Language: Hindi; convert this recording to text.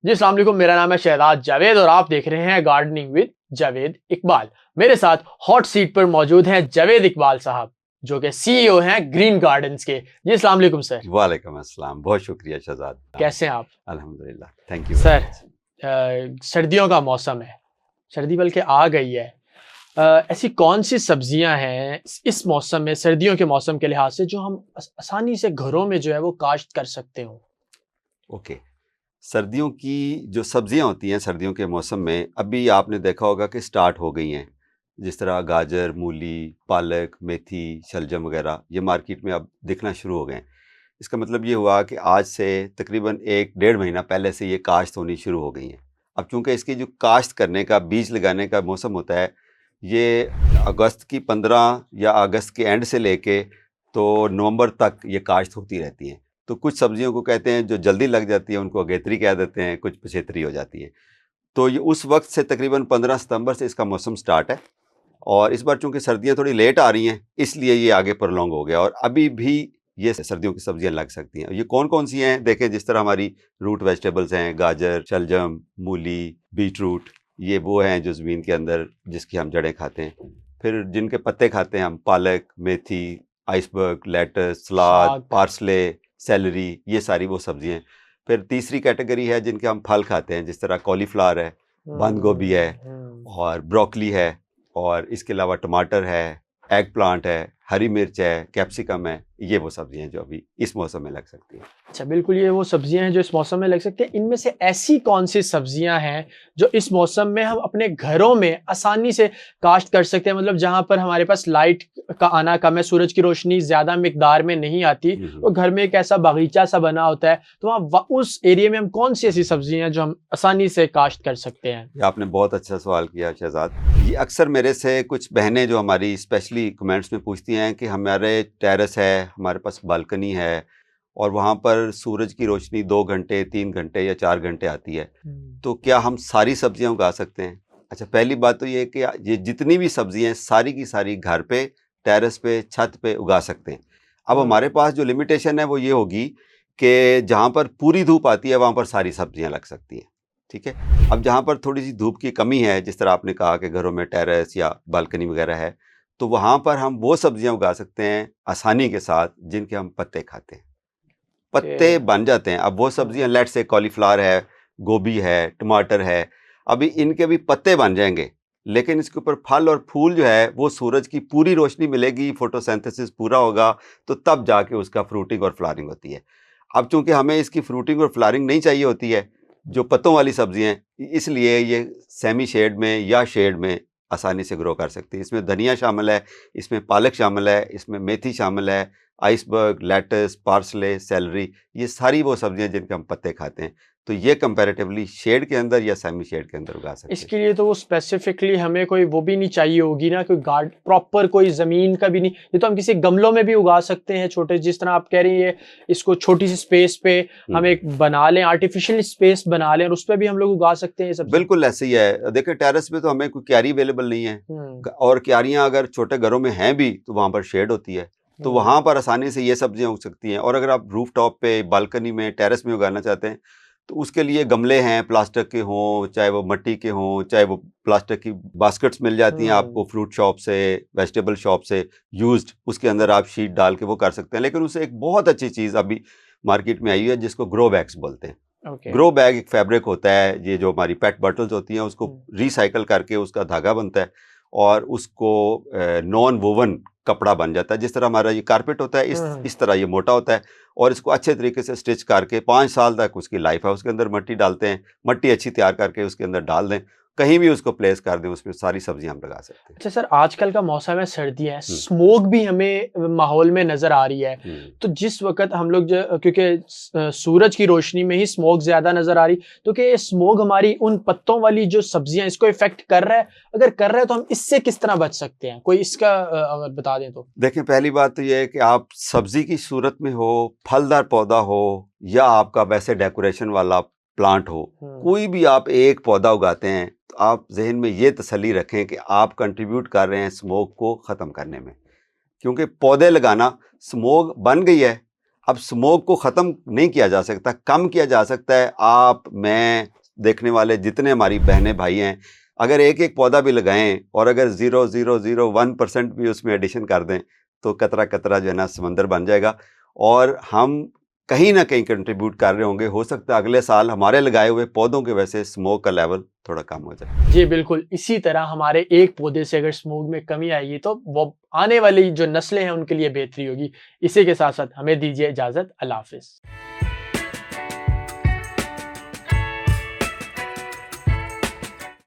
जी अस्सलाम वालेकुम, मेरा नाम है शहजाद जावेद और आप देख रहे हैं गार्डनिंग विद जावेद इकबाल। मेरे साथ हॉट सीट पर मौजूद हैं जावेद इकबाल साहब, जो कि सीईओ हैं ग्रीन गार्डन्स के। जी अस्सलाम वालेकुम सर। वालेकुम अस्सलाम, बहुत शुक्रिया शहजाद। कैसे हैं आप? अल्हम्दुलिल्लाह, thank you very sir, much. सर्दियों का मौसम है, सर्दी बल्कि आ गई है। ऐसी कौन सी सब्जियां हैं इस मौसम में, सर्दियों के मौसम के लिहाज से, जो हम आसानी से घरों में जो है वो काश्त कर सकते हो? ओके, सर्दियों की जो सब्जियां होती हैं सर्दियों के मौसम में, अभी आपने देखा होगा कि स्टार्ट हो गई हैं। जिस तरह गाजर, मूली, पालक, मेथी, शलजम वगैरह ये मार्केट में अब दिखना शुरू हो गए हैं। इसका मतलब ये हुआ कि आज से तकरीबन 1 डेढ़ महीना पहले से ये काश्त होनी शुरू हो गई हैं। अब चूँकि इसकी जो काश्त करने का, बीज लगाने का मौसम होता है, ये अगस्त की 15 या अगस्त के एंड से लेके तो नवंबर तक ये काश्त होती रहती हैं। तो कुछ सब्जियों को कहते हैं जो जल्दी लग जाती है उनको अगेत्री कह देते हैं, कुछ पछेत्री हो जाती है। तो ये उस वक्त से तकरीबन 15 सितंबर से इसका मौसम स्टार्ट है। और इस बार चूँकि सर्दियाँ थोड़ी लेट आ रही हैं, इसलिए ये आगे प्रोलॉन्ग हो गया और अभी भी ये सर्दियों की सब्जियां लग सकती हैं। ये कौन कौन सी हैं देखें, जिस तरह हमारी रूट वेजिटेबल्स हैं, गाजर, शलजम, मूली, बीट रूट, ये वो हैं जो ज़मीन के अंदर जिसकी हम जड़ें खाते हैं। फिर जिनके पत्ते खाते हैं हम, पालक, मेथी, आइसबर्ग, लेटस, सलाद, साग। पार्सले, सेलरी, ये सारी वो सब्जियां हैं। फिर तीसरी कैटेगरी है जिनके हम फल खाते हैं, जिस तरह कॉलीफ्लावर है, बंद गोभी है और ब्रोकली है, और इसके अलावा टमाटर है, एग प्लांट है, हरी मिर्च है, कैप्सिकम है। ये वो सब्जियां हैं जो अभी इस मौसम में लग सकती हैं। अच्छा, बिल्कुल, ये वो सब्जियां हैं जो इस मौसम में लग सकती हैं। इनमें से ऐसी कौन सी सब्जियां हैं जो इस मौसम में हम अपने घरों में आसानी से काश्त कर सकते हैं? मतलब जहां पर हमारे पास लाइट का आना कम है, सूरज की रोशनी ज्यादा मिकदार में नहीं आती, और घर में एक ऐसा बागीचा सा बना होता है, तो वहाँ उस एरिया में हम कौन सी ऐसी सब्जियां हैं जो हम आसानी से काश्त कर सकते हैं? ये आपने बहुत अच्छा सवाल किया शहजाद। ये अक्सर मेरे से कुछ बहनें जो हमारी स्पेशली कमेंट्स में पूछती हैं कि हमारे टेरेस है, हमारे पास बालकनी है और वहाँ पर सूरज की रोशनी 2 घंटे, 3 घंटे या 4 घंटे आती है, तो क्या हम सारी सब्जियां उगा सकते हैं? अच्छा, पहली बात तो ये है कि ये जितनी भी सब्जियां हैं सारी की सारी घर पे, टेरेस पे, छत पे उगा सकते हैं। अब हमारे पास जो लिमिटेशन है वो ये होगी कि जहाँ पर पूरी धूप आती है वहाँ पर सारी सब्जियां लग सकती हैं, ठीक है। अब जहाँ पर थोड़ी सी धूप की कमी है, जिस तरह आपने कहा कि घरों में टेरेस या बालकनी वगैरह है, तो वहाँ पर हम वो सब्जियां उगा सकते हैं आसानी के साथ जिनके हम पत्ते खाते हैं, पत्ते बन जाते हैं। अब वो सब्जियां, लेट्स से कॉलीफ्लावर है, गोभी है, टमाटर है, अभी इनके भी पत्ते बन जाएंगे, लेकिन इसके ऊपर फल और फूल जो है वो सूरज की पूरी रोशनी मिलेगी, फोटोसिंथेसिस पूरा होगा, तो तब जाके उसका फ्रूटिंग और फ्लावरिंग होती है। अब चूंकि हमें इसकी फ्रूटिंग और फ्लावरिंग नहीं चाहिए होती है जो पत्तों वाली सब्जियां हैं, इसलिए ये सेमी शेड में या शेड में आसानी से ग्रो कर सकती है। इसमें धनिया शामिल है, इसमें पालक शामिल है, इसमें मेथी शामिल है, आइसबर्ग, लेटस, पार्सले, सेलरी, ये सारी वो सब्जियां जिनके हम पत्ते खाते हैं। तो ये कंपैरेटिवली शेड के अंदर या सेमी शेड के अंदर उगा सकते हैं। इसके लिए तो वो स्पेसिफिकली हमें कोई वो भी नहीं चाहिए होगी ना, कोई गार्ड प्रॉपर कोई जमीन का भी नहीं। ये तो हम किसी गमलों में भी उगा सकते हैं छोटे, जिस तरह आप कह रही है, इसको छोटी सी स्पेस पे हम एक बना लें, आर्टिफिशियल स्पेस बना लें और उस पर भी हम लोग उगा सकते हैं ये सब। बिल्कुल ऐसे ही है। देखिए, टेरेस पे तो हमें कोई क्यारी अवेलेबल नहीं है, और क्यारियां अगर छोटे घरों में हैं भी तो वहां पर शेड होती है, तो वहां पर आसानी से ये सब्जियां उग सकती हैं। और अगर आप रूफ टॉप पे, बालकनी में, टेरेस में उगाना चाहते हैं तो उसके लिए गमले हैं, प्लास्टिक के हों, चाहे वो मिट्टी के हों, चाहे वो प्लास्टिक की बास्केट्स मिल जाती हैं आपको फ्रूट शॉप से, वेजिटेबल शॉप से यूज्ड, उसके अंदर आप शीट डाल के वो कर सकते हैं। लेकिन उससे एक बहुत अच्छी चीज़ अभी मार्केट में आई है जिसको ग्रो बैग्स बोलते हैं। ग्रो बैग एक फैब्रिक होता है, ये जो हमारी पेट बॉटल्स होती हैं उसको रिसाइकल करके उसका धागा बनता है और उसको नॉन वोवन कपड़ा बन जाता है। जिस तरह हमारा ये कारपेट होता है, इस तरह ये मोटा होता है, और इसको अच्छे तरीके से स्टिच करके 5 साल तक उसकी लाइफ है। उसके अंदर मिट्टी डालते हैं, मिट्टी अच्छी तैयार करके उसके अंदर डाल दें, कहीं भी उसको प्लेस कर दें, उसमें सारी सब्जियां हम लगा सकते हैं। अच्छा सर, आजकल का मौसम है, सर्दी है, स्मोक भी हमें माहौल में नजर आ रही है, तो जिस वक्त हम लोग क्योंकि सूरज की रोशनी में ही स्मोक ज्यादा नजर आ रही, तो क्या ये स्मोक हमारी उन पत्तों वाली जो सब्जियां इसको इफेक्ट कर रहा है? अगर कर रहा है तो हम इससे किस तरह बच सकते हैं? कोई इसका अगर बता दें तो। देखें, पहली बात तो ये है कि आप सब्जी की सूरत में हो, फलदार पौधा हो, या आपका वैसे डेकोरेशन वाला प्लांट हो, कोई भी आप एक पौधा उगाते हैं तो आप जहन में ये तसल्ली रखें कि आप कंट्रीब्यूट कर रहे हैं स्मोक को ख़त्म करने में। क्योंकि पौधे लगाना, स्मोक बन गई है, अब स्मोक को ख़त्म नहीं किया जा सकता, कम किया जा सकता है। आप, मैं, देखने वाले जितने हमारी बहनें भाई हैं, अगर एक एक पौधा भी लगाएं और अगर 0.001% भी उसमें एडिशन कर दें तो कतरा कतरा जो है ना समंदर बन जाएगा और हम कहीं ना कहीं कंट्रीब्यूट कर रहे होंगे। हो सकता है अगले साल हमारे लगाए हुए पौधों के वजह से स्मोक का लेवल थोड़ा कम हो जाए। जी बिल्कुल, इसी तरह हमारे एक पौधे से अगर स्मोक में कमी आएगी तो वो आने वाली जो नस्लें हैं उनके लिए बेहतरी होगी। इसी के साथ साथ हमें दीजिए इजाज़त। अल्लाह हाफ़िज़।